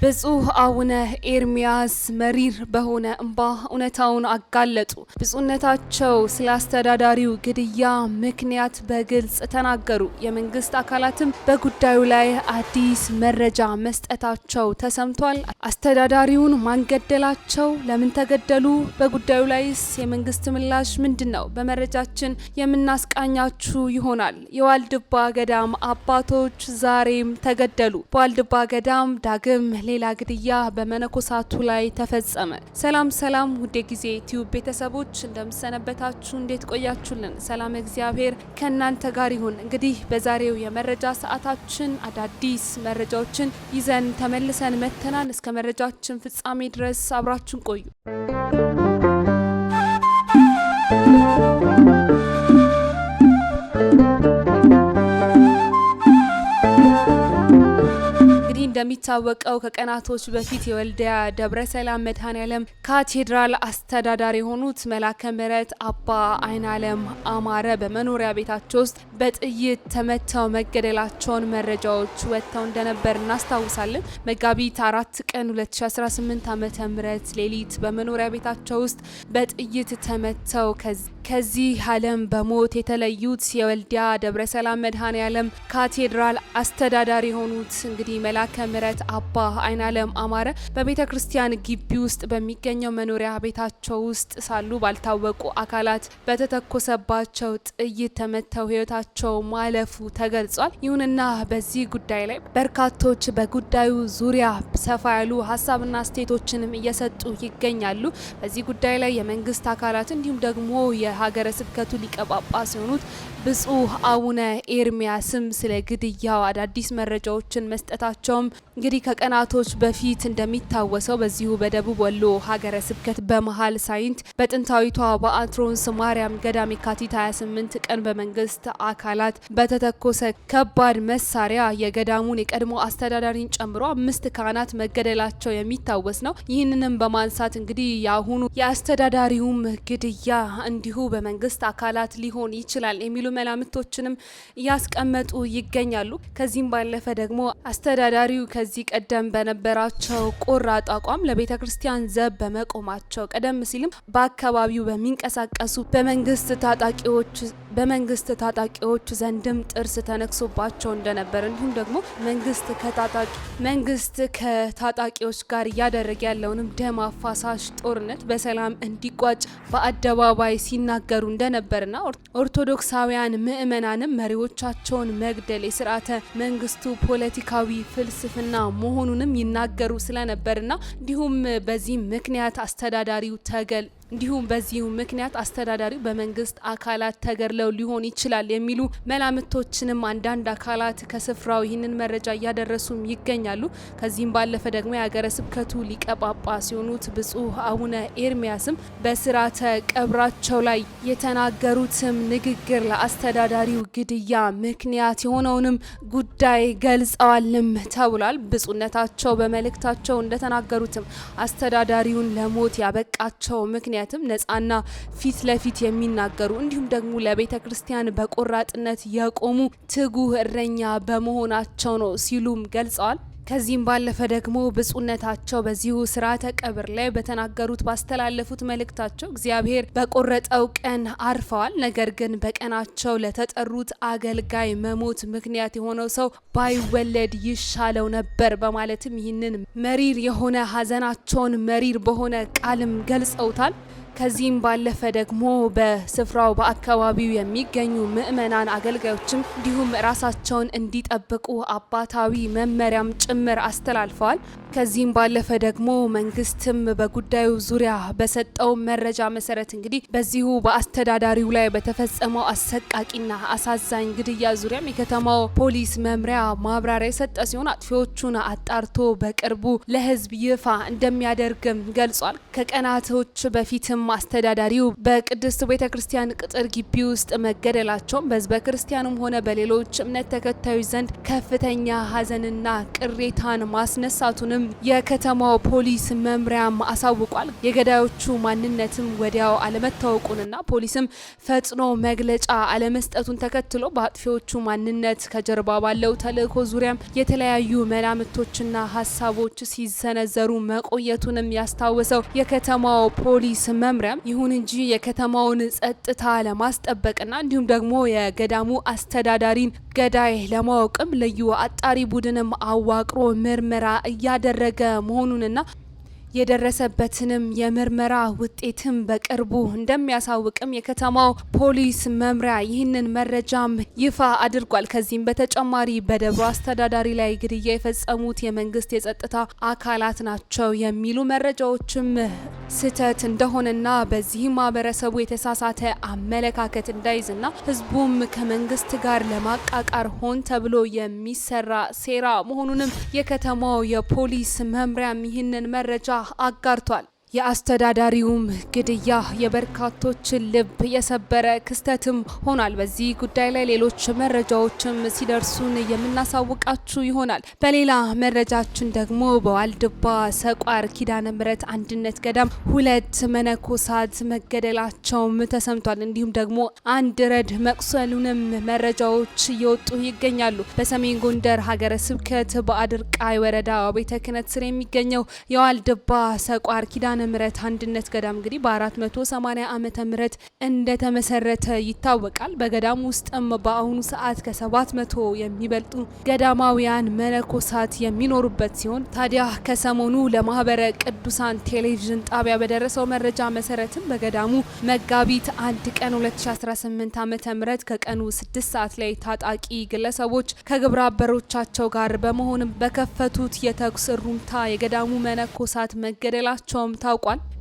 ብፁዕ አቡነ ኤርሚያስ መሪር በሆነ እንባ እውነታውን አጋለጡ። ብፁዕነታቸው ስለ አስተዳዳሪው ግድያ ምክንያት በግልጽ ተናገሩ። የመንግስት አካላትም በጉዳዩ ላይ አዲስ መረጃ መስጠታቸው ተሰምቷል። አስተዳዳሪውን ማንገደላቸው፣ ለምን ተገደሉ፣ በጉዳዩ ላይስ የመንግስት ምላሽ ምንድን ነው? በመረጃችን የምናስቃኛችሁ ይሆናል። የዋልድባ ገዳም አባቶች ዛሬም ተገደሉ። በዋልድባ ገዳም ዳግም ሌላ ግድያ በመነኮሳቱ ላይ ተፈጸመ። ሰላም ውድ ጊዜ ቲዩብ ቤተሰቦች እንደምሰነበታችሁ፣ እንዴት ቆያችሁልን? ሰላም እግዚአብሔር ከእናንተ ጋር ይሁን። እንግዲህ በዛሬው የመረጃ ሰዓታችን አዳዲስ መረጃዎችን ይዘን ተመልሰን መተናል። እስከ መረጃችን ፍጻሜ ድረስ አብራችሁን ቆዩ። እንደሚታወቀው ከቀናቶች በፊት የወልዲያ ደብረ ሰላም መድኃኔዓለም ካቴድራል አስተዳዳሪ የሆኑት መላከ ምሕረት አባ አይናለም አማረ በመኖሪያ ቤታቸው ውስጥ በጥይት ተመተው መገደላቸውን መረጃዎች ወጥተው እንደነበር እናስታውሳለን። መጋቢት 4 ቀን 2018 ዓ.ም ሌሊት በመኖሪያ ቤታቸው ውስጥ በጥይት ተመተው ከዚህ ዓለም በሞት የተለዩት የወልዲያ ደብረ ሰላም መድኃኔዓለም ካቴድራል አስተዳዳሪ የሆኑት እንግዲህ መላከ ምሕረት አባ አይናለም አማረ በቤተ ክርስቲያን ግቢ ውስጥ በሚገኘው መኖሪያ ቤታቸው ውስጥ ሳሉ ባልታወቁ አካላት በተተኮሰባቸው ጥይት ተመተው ሕይወታቸው ማለፉ ተገልጿል። ይሁንና በዚህ ጉዳይ ላይ በርካቶች በጉዳዩ ዙሪያ ሰፋ ያሉ ሀሳብና አስተያየቶችንም እየሰጡ ይገኛሉ። በዚህ ጉዳይ ላይ የመንግስት አካላት እንዲሁም ደግሞ የሀገረ ስብከቱ ሊቀ ጳጳስ የሆኑት ብፁዕ አቡነ ኤርሚያስም ስለ ግድያው አዳዲስ መረጃዎችን መስጠታቸውም እንግዲህ ከቀናቶች በፊት እንደሚታወሰው በዚሁ በደቡብ ወሎ ሀገረ ስብከት በመሃል ሳይንት በጥንታዊቷ በአትሮንስ ማርያም ገዳም የካቲት 28 ቀን በመንግስት አካላት በተተኮሰ ከባድ መሳሪያ የገዳሙን የቀድሞ አስተዳዳሪን ጨምሮ 5 ካህናት መገደላቸው የሚታወስ ነው። ይህንንም በማንሳት እንግዲህ የአሁኑ የአስተዳዳሪውም ግድያ እንዲሁ በመንግስት አካላት ሊሆን ይችላል የሚሉ መላምቶችንም እያስቀመጡ ይገኛሉ። ከዚህም ባለፈ ደግሞ አስተዳዳሪው ከዚህ ቀደም በነበራቸው ቆራጥ አቋም ለቤተ ክርስቲያን ዘብ በመቆማቸው ቀደም ሲልም በአካባቢው በሚንቀሳቀሱ በመንግስት ታጣቂዎች ዘንድም ጥርስ ተነክሶባቸው እንደነበር እንዲሁም ደግሞ መንግስት ከታጣቂዎች ጋር እያደረገ ያለውንም ደም አፋሳሽ ጦርነት በሰላም እንዲቋጭ በአደባባይ ሲናገሩ እንደነበርና ኦርቶዶክሳውያን ምዕመናንም መሪዎቻቸውን መግደል የስርዓተ መንግስቱ ፖለቲካዊ ፍልስፍና መሆኑንም ይናገሩ ስለነበርና እንዲሁም በዚህ ምክንያት አስተዳዳሪው በመንግስት አካላት ተገድለው ሊሆን ይችላል የሚሉ መላምቶችንም አንዳንድ አካላት ከስፍራው ይህንን መረጃ እያደረሱም ይገኛሉ። ከዚህም ባለፈ ደግሞ የሀገረ ስብከቱ ሊቀ ጳጳስ የሆኑት ብፁዕ አቡነ ኤርሚያስም በስርዓተ ቀብራቸው ላይ የተናገሩትም ንግግር ለአስተዳዳሪው ግድያ ምክንያት የሆነውንም ጉዳይ ገልጸዋልም ተብሏል። ብፁዕነታቸው በመልእክታቸው እንደተናገሩትም አስተዳዳሪውን ለሞት ያበቃቸው ምክንያትም ነጻና ፊት ለፊት የሚናገሩ እንዲሁም ደግሞ ለቤተ ክርስቲያን በቆራጥነት የቆሙ ትጉህ እረኛ በመሆናቸው ነው ሲሉም ገልጸዋል። ከዚህም ባለፈ ደግሞ ብፁዕነታቸው በዚሁ ስርዓተ ቀብር ላይ ባስተላለፉት መልእክታቸው እግዚአብሔር በቆረጠው ቀን አርፈዋል። ነገር ግን በቀናቸው ለተጠሩት አገልጋይ መሞት ምክንያት የሆነው ሰው ባይወለድ ይሻለው ነበር በማለትም ይህንን መሪር የሆነ ሀዘናቸውን መሪር በሆነ ቃልም ገልጸውታል። ከዚህም ባለፈ ደግሞ በስፍራው በአካባቢው የሚገኙ ምዕመናን አገልጋዮችም እንዲሁም ራሳቸውን እንዲጠብቁ አባታዊ መመሪያም ጭምር አስተላልፈዋል። ከዚህም ባለፈ ደግሞ መንግስትም በጉዳዩ ዙሪያ በሰጠው መረጃ መሰረት እንግዲህ በዚሁ በአስተዳዳሪው ላይ በተፈጸመው አሰቃቂና አሳዛኝ ግድያ ዙሪያም የከተማው ፖሊስ መምሪያ ማብራሪያ የሰጠ ሲሆን አጥፊዎቹን አጣርቶ በቅርቡ ለሕዝብ ይፋ እንደሚያደርግም ገልጿል። ከቀናቶች በፊትም አስተዳዳሪው በቅድስት ቤተክርስቲያን ቅጥር ግቢ ውስጥ መገደላቸውን በህዝበ ክርስቲያኑም ሆነ በሌሎች እምነት ተከታዮች ዘንድ ከፍተኛ ሀዘንና ቅሬታን ማስነሳቱንም የከተማው ፖሊስ መምሪያም አሳውቋል። የገዳዮቹ ማንነትም ወዲያው አለመታወቁንና ፖሊስም ፈጽኖ መግለጫ አለመስጠቱን ተከትሎ በአጥፊዎቹ ማንነት ከጀርባ ባለው ተልእኮ ዙሪያም የተለያዩ መላምቶችና ሀሳቦች ሲሰነዘሩ መቆየቱንም ያስታወሰው የከተማው ፖሊስ መምሪያም ይሁን እንጂ የከተማውን ጸጥታ ለማስጠበቅና እንዲሁም ደግሞ የገዳሙ አስተዳዳሪን ገዳይ ለማወቅም ልዩ አጣሪ ቡድንም አዋቅሮ ምርመራ እያደረገ መሆኑንና የደረሰበትንም የምርመራ ውጤትም በቅርቡ እንደሚያሳውቅም የከተማው ፖሊስ መምሪያ ይህንን መረጃም ይፋ አድርጓል። ከዚህም በተጨማሪ በደብሮ አስተዳዳሪ ላይ ግድያ የፈጸሙት የመንግስት የጸጥታ አካላት ናቸው የሚሉ መረጃዎችም ስህተት እንደሆነና በዚህም ማህበረሰቡ የተሳሳተ አመለካከት እንዳይዝና ህዝቡም ከመንግስት ጋር ለማቃቃር ሆን ተብሎ የሚሰራ ሴራ መሆኑንም የከተማው የፖሊስ መምሪያም ይህንን መረጃ አጋርቷል። የአስተዳዳሪውም ግድያ የበርካቶችን ልብ የሰበረ ክስተትም ሆኗል። በዚህ ጉዳይ ላይ ሌሎች መረጃዎችም ሲደርሱን የምናሳውቃችሁ ይሆናል። በሌላ መረጃችን ደግሞ በዋልድባ ሰቋር ኪዳነ ምሕረት አንድነት ገዳም 2 መነኮሳት መገደላቸውም ተሰምቷል። እንዲሁም ደግሞ አንድ ረድ መቁሰሉንም መረጃዎች እየወጡ ይገኛሉ። በሰሜን ጎንደር ሀገረ ስብከት በአድርቃይ ወረዳ ቤተ ክህነት ስር የሚገኘው የዋልድባ ሰቋር ኪዳነ ምሕረት አንድነት ገዳም እንግዲህ በ480 ዓመተ ምህረት እንደተመሰረተ ይታወቃል። በገዳም ውስጥም በአሁኑ ሰዓት ከ700 የሚበልጡ ገዳማውያን መነኮሳት የሚኖሩበት ሲሆን ታዲያ ከሰሞኑ ለማህበረ ቅዱሳን ቴሌቪዥን ጣቢያ በደረሰው መረጃ መሰረትም በገዳሙ መጋቢት 1 ቀን 2018 ዓመተ ምህረት ከቀኑ 6 ሰዓት ላይ ታጣቂ ግለሰቦች ከግብረ አበሮቻቸው ጋር በመሆንም በከፈቱት የተኩስ እሩምታ የገዳሙ መነኮሳት መገደላቸውም ታውቋል።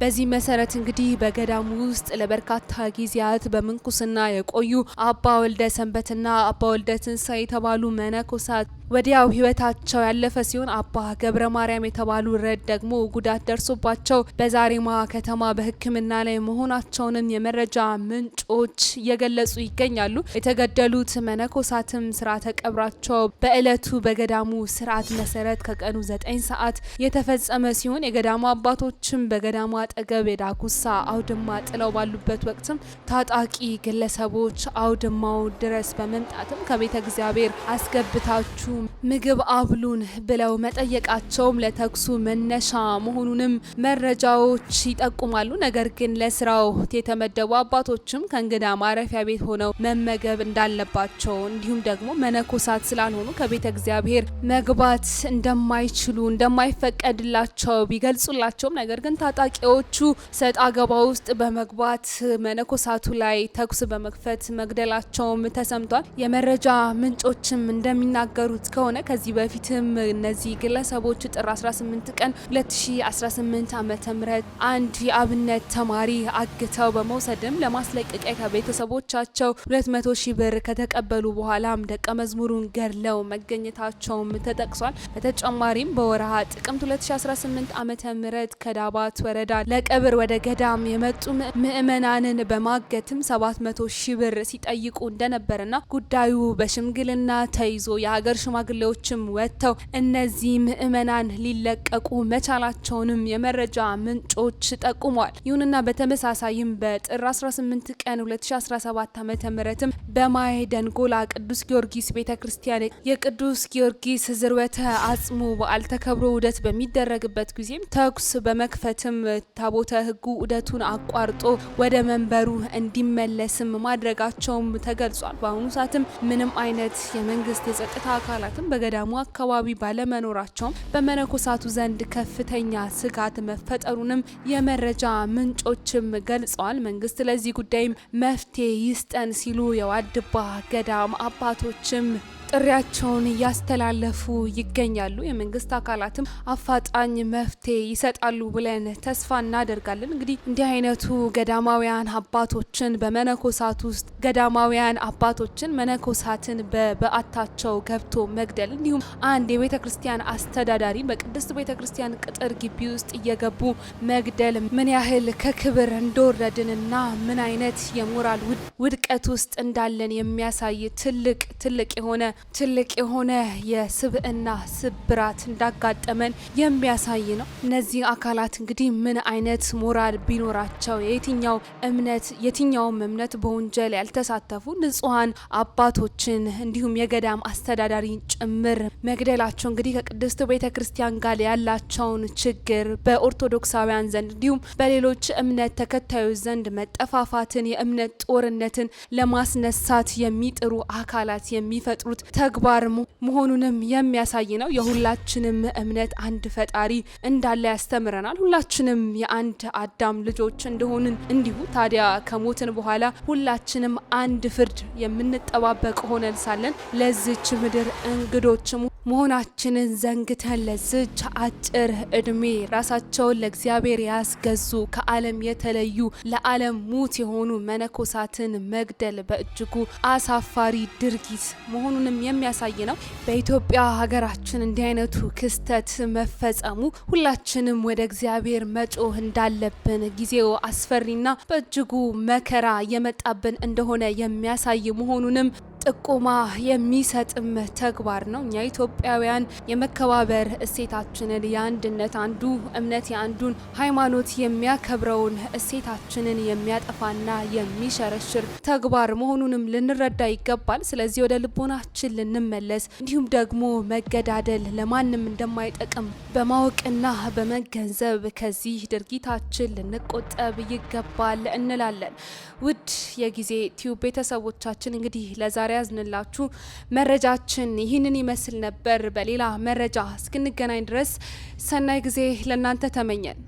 በዚህ መሰረት እንግዲህ በገዳሙ ውስጥ ለበርካታ ጊዜያት በምንኩስና የቆዩ አባ ወልደ ሰንበትና አባ ወልደ ትንሳኤ የተባሉ መነኮሳት ወዲያው ህይወታቸው ያለፈ ሲሆን አባ ገብረ ማርያም የተባሉ ረድ ደግሞ ጉዳት ደርሶባቸው በዛሬማ ከተማ በሕክምና ላይ መሆናቸውንም የመረጃ ምንጮች እየገለጹ ይገኛሉ። የተገደሉት መነኮሳትም ስርዓተ ቀብራቸው በእለቱ በገዳሙ ስርዓት መሰረት ከቀኑ 9 ሰዓት የተፈጸመ ሲሆን የገዳሙ አባቶችም በገዳሙ አጠገብ የዳጉሳ አውድማ ጥለው ባሉበት ወቅትም ታጣቂ ግለሰቦች አውድማው ድረስ በመምጣትም ከቤተ እግዚአብሔር አስገብታችሁ ምግብ አብሉን ብለው መጠየቃቸውም ለተኩሱ መነሻ መሆኑንም መረጃዎች ይጠቁማሉ። ነገር ግን ለስራው የተመደቡ አባቶችም ከእንግዳ ማረፊያ ቤት ሆነው መመገብ እንዳለባቸው እንዲሁም ደግሞ መነኮሳት ስላልሆኑ ከቤተ እግዚአብሔር መግባት እንደማይችሉ እንደማይፈቀድላቸው ቢገልጹላቸውም ነገር ግን ታጣቂዎቹ ሰጥ አገባ ውስጥ በመግባት መነኮሳቱ ላይ ተኩስ በመክፈት መግደላቸውም ተሰምቷል። የመረጃ ምንጮችም እንደሚናገሩት ከሆነ ከዚህ በፊትም እነዚህ ግለሰቦች ጥር 18 ቀን 2018 ዓመተ ምህረት አንድ የአብነት ተማሪ አግተው በመውሰድም ለማስለቀቂያ ከቤተሰቦቻቸው 200 ሺህ ብር ከተቀበሉ በኋላም ደቀ መዝሙሩን ገድለው መገኘታቸውም ተጠቅሷል። በተጨማሪም በወርሃ ጥቅምት 2018 ዓመተ ምህረት ከዳባት ወረዳ ለቀብር ወደ ገዳም የመጡ ምእመናንን በማገትም 700 ሺህ ብር ሲጠይቁ እንደነበርና ጉዳዩ በሽምግልና ተይዞ የሀገር ሽማግሌዎችም ወጥተው እነዚህ ምእመናን ሊለቀቁ መቻላቸውንም የመረጃ ምንጮች ጠቁመዋል። ይሁንና በተመሳሳይም በጥር 18 ቀን 2017 ዓመተ ምህረትም በማይ ደንጎላ ቅዱስ ጊዮርጊስ ቤተክርስቲያን የቅዱስ ጊዮርጊስ ዝርወተ አጽሙ በዓል ተከብሮ ውደት በሚደረግበት ጊዜም ተኩስ በመክፈትም ታቦተ ሕጉ ውደቱን አቋርጦ ወደ መንበሩ እንዲመለስም ማድረጋቸውም ተገልጿል። በአሁኑ ሰዓትም ምንም አይነት የመንግስት የጸጥታ አካላትም በገዳሙ አካባቢ ባለመኖራቸውም በመነኮሳቱ ዘንድ ከፍተኛ ስጋት መፈጠሩንም የመረጃ ምንጮችም ገልጸዋል። መንግስት ለዚህ ጉዳይም መፍትሄ ይስጠን ሲሉ የዋልድባ ገዳም አባቶችም ጥሪያቸውን እያስተላለፉ ይገኛሉ። የመንግስት አካላትም አፋጣኝ መፍትሄ ይሰጣሉ ብለን ተስፋ እናደርጋለን። እንግዲህ እንዲህ አይነቱ ገዳማውያን አባቶችን በመነኮሳት ውስጥ ገዳማውያን አባቶችን መነኮሳትን በበዓታቸው ገብቶ መግደል እንዲሁም አንድ የቤተ ክርስቲያን አስተዳዳሪ በቅድስት ቤተ ክርስቲያን ቅጥር ግቢ ውስጥ እየገቡ መግደል ምን ያህል ከክብር እንደወረድንና ምን አይነት የሞራል ውድቀት ውስጥ እንዳለን የሚያሳይ ትልቅ የሆነ የስብዕና ስብራት እንዳጋጠመን የሚያሳይ ነው። እነዚህ አካላት እንግዲህ ምን አይነት ሞራል ቢኖራቸው የትኛውም እምነት በወንጀል ያልተሳተፉ ንጹሐን አባቶችን እንዲሁም የገዳም አስተዳዳሪ ጭምር መግደላቸው እንግዲህ ከቅድስት ቤተ ክርስቲያን ጋር ያላቸውን ችግር በኦርቶዶክሳውያን ዘንድ እንዲሁም በሌሎች እምነት ተከታዮች ዘንድ መጠፋፋትን፣ የእምነት ጦርነትን ለማስነሳት የሚጥሩ አካላት የሚፈጥሩት ተግባር መሆኑንም የሚያሳይ ነው። የሁላችንም እምነት አንድ ፈጣሪ እንዳለ ያስተምረናል። ሁላችንም የአንድ አዳም ልጆች እንደሆንን እንዲሁ ታዲያ ከሞትን በኋላ ሁላችንም አንድ ፍርድ የምንጠባበቅ ሆነን ሳለን ለዚች ምድር እንግዶች መሆናችንን ዘንግተን ለዚች አጭር እድሜ ራሳቸውን ለእግዚአብሔር ያስገዙ ከዓለም የተለዩ ለዓለም ሙት የሆኑ መነኮሳትን መግደል በእጅጉ አሳፋሪ ድርጊት መሆኑንም የሚያሳይ ነው። በኢትዮጵያ ሀገራችን እንዲህ አይነቱ ክስተት መፈጸሙ ሁላችንም ወደ እግዚአብሔር መጮህ እንዳለብን ጊዜው አስፈሪና በእጅጉ መከራ የመጣብን እንደሆነ የሚያሳይ መሆኑንም ጥቆማ የሚሰጥም ተግባር ነው። እኛ ኢትዮጵያውያን የመከባበር እሴታችንን የአንድነት አንዱ እምነት የአንዱን ሃይማኖት የሚያከብረውን እሴታችንን የሚያጠፋና የሚሸረሽር ተግባር መሆኑንም ልንረዳ ይገባል። ስለዚህ ወደ ልቦናችን ልንመለስ እንዲሁም ደግሞ መገዳደል ለማንም እንደማይጠቅም በማወቅና በመገንዘብ ከዚህ ድርጊታችን ልንቆጠብ ይገባል እንላለን። ውድ የጊዜ ቲዩብ ቤተሰቦቻችን እንግዲህ ለዛሬ ያዝንላችሁ መረጃችን ይህንን ይመስል ነበር። በሌላ መረጃ እስክንገናኝ ድረስ ሰናይ ጊዜ ለእናንተ ተመኘን።